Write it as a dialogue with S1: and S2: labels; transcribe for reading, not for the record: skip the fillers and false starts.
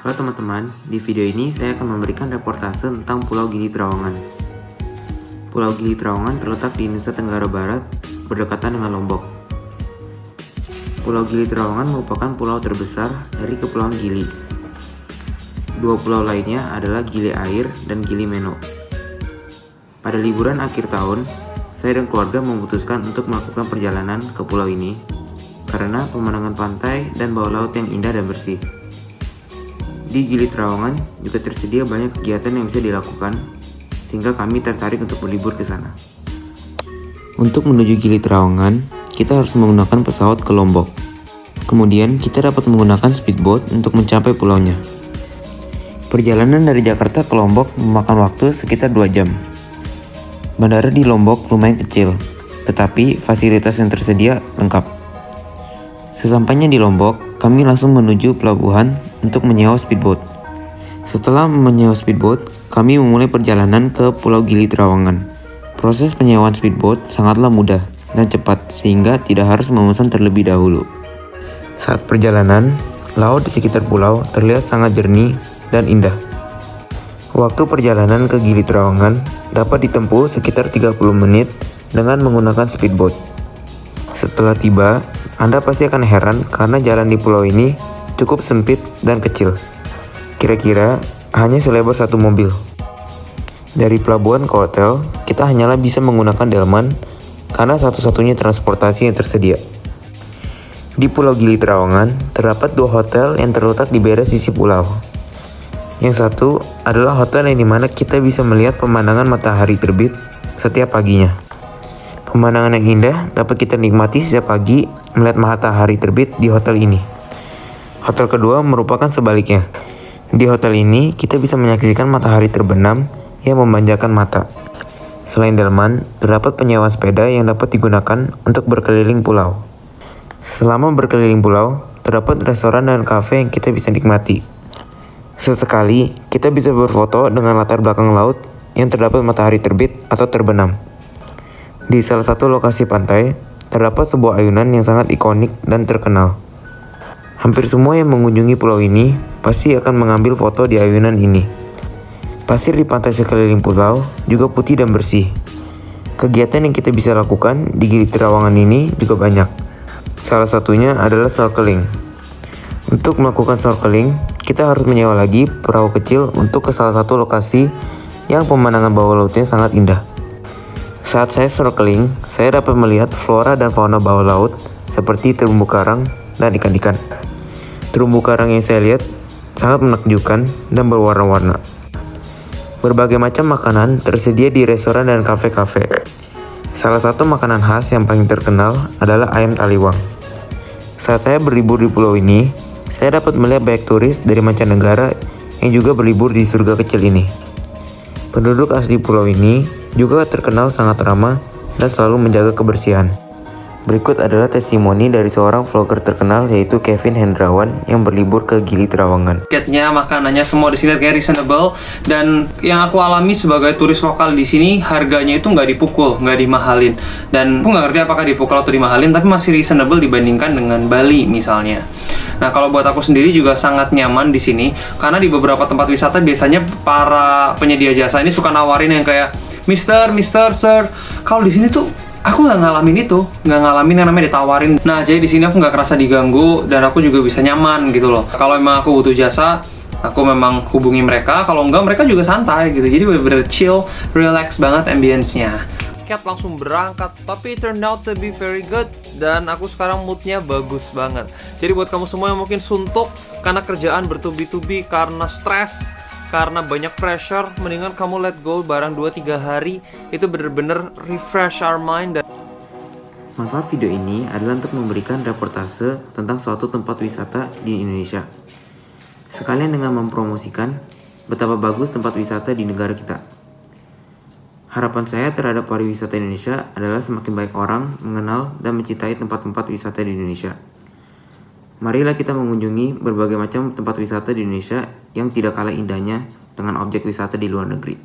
S1: Halo teman-teman, di video ini saya akan memberikan reportase tentang Pulau Gili Trawangan. Pulau Gili Trawangan terletak di Nusa Tenggara Barat, berdekatan dengan Lombok. Pulau Gili Trawangan merupakan pulau terbesar dari Kepulauan Gili. Dua pulau lainnya adalah Gili Air dan Gili Meno. Pada liburan akhir tahun, saya dan keluarga memutuskan untuk melakukan perjalanan ke pulau ini karena pemandangan pantai dan bawah laut yang indah dan bersih. Di Gili Trawangan juga tersedia banyak kegiatan yang bisa dilakukan, sehingga kami tertarik untuk berlibur ke sana. Untuk menuju Gili Trawangan, kita harus menggunakan pesawat ke Lombok. Kemudian kita dapat menggunakan speedboat untuk mencapai pulaunya. Perjalanan dari Jakarta ke Lombok memakan waktu sekitar 2 jam. Bandara di Lombok lumayan kecil, tetapi fasilitas yang tersedia lengkap. Sesampainya di Lombok, kami langsung menuju pelabuhan untuk menyewa speedboat. Setelah menyewa speedboat, kami memulai perjalanan ke Pulau Gili Trawangan. Proses penyewaan speedboat sangatlah mudah dan cepat sehingga tidak harus memesan terlebih dahulu. Saat perjalanan, laut di sekitar pulau terlihat sangat jernih dan indah. Waktu perjalanan ke Gili Trawangan dapat ditempuh sekitar 30 menit dengan menggunakan speedboat. Setelah tiba, Anda pasti akan heran karena jalan di pulau ini cukup sempit dan kecil. Kira-kira hanya selebar satu mobil. Dari pelabuhan ke hotel, kita hanyalah bisa menggunakan delman karena satu-satunya transportasi yang tersedia. Di Pulau Gili Trawangan, terdapat 2 hotel yang terletak di barat sisi pulau. Yang satu adalah hotel yang dimana kita bisa melihat pemandangan matahari terbit setiap paginya. Pemandangan yang indah dapat kita nikmati setiap pagi melihat matahari terbit di hotel ini. Hotel kedua merupakan sebaliknya. Di hotel ini kita bisa menyaksikan matahari terbenam yang memanjakan mata. Selain delman, terdapat penyewaan sepeda yang dapat digunakan untuk berkeliling pulau. Selama berkeliling pulau, terdapat restoran dan kafe yang kita bisa nikmati. Sesekali, kita bisa berfoto dengan latar belakang laut yang terdapat matahari terbit atau terbenam. Di salah satu lokasi pantai, terdapat sebuah ayunan yang sangat ikonik dan terkenal. Hampir semua yang mengunjungi pulau ini pasti akan mengambil foto di ayunan ini. Pasir di pantai sekeliling pulau juga putih dan bersih. Kegiatan yang kita bisa lakukan di Gili Trawangan ini juga banyak. Salah satunya adalah snorkeling. Untuk melakukan snorkeling, kita harus menyewa lagi perahu kecil untuk ke salah satu lokasi yang pemandangan bawah lautnya sangat indah. Saat saya snorkeling, saya dapat melihat flora dan fauna bawah laut seperti terumbu karang dan ikan-ikan. Terumbu karang yang saya lihat sangat menakjubkan dan berwarna-warna. Berbagai macam makanan tersedia di restoran dan kafe-kafe. Salah satu makanan khas yang paling terkenal adalah ayam taliwang. Saat saya berlibur di pulau ini, saya dapat melihat banyak turis dari mancanegara yang juga berlibur di surga kecil ini. Penduduk asli pulau ini juga terkenal sangat ramah dan selalu menjaga kebersihan. Berikut adalah testimoni dari seorang vlogger terkenal yaitu Kevin Hendrawan yang berlibur ke Gili Trawangan.
S2: Tiketnya, makanannya semua di sini kayak reasonable, dan yang aku alami sebagai turis lokal di sini harganya itu nggak dipukul, nggak dimahalin. Dan aku nggak ngerti apakah dipukul atau dimahalin, tapi masih reasonable dibandingkan dengan Bali misalnya. Nah, kalau buat aku sendiri juga sangat nyaman di sini karena di beberapa tempat wisata biasanya para penyedia jasa ini suka nawarin yang kayak Mister, Sir. Kalau di sini tuh aku nggak ngalamin itu, nggak ngalamin yang namanya ditawarin. Nah, jadi di sini aku nggak kerasa diganggu dan aku juga bisa nyaman gitu loh. Kalau emang aku butuh jasa, aku memang hubungi mereka. Kalau enggak, mereka juga santai gitu. Jadi bener-bener chill, relax banget ambience-nya. Tiket langsung berangkat, tapi turned out to be very good. Dan aku sekarang moodnya bagus banget. Jadi buat kamu semua yang mungkin suntuk karena kerjaan bertubi-tubi, karena stres, karena banyak pressure, mendingan kamu let go barang 2-3 hari. Itu bener-bener refresh our mind.
S1: Manfaat video ini adalah untuk memberikan reportase tentang suatu tempat wisata di Indonesia. Sekalian dengan mempromosikan betapa bagus tempat wisata di negara kita. Harapan saya terhadap pariwisata Indonesia adalah semakin banyak orang mengenal dan mencintai tempat-tempat wisata di Indonesia. Marilah kita mengunjungi berbagai macam tempat wisata di Indonesia yang tidak kalah indahnya dengan objek wisata di luar negeri.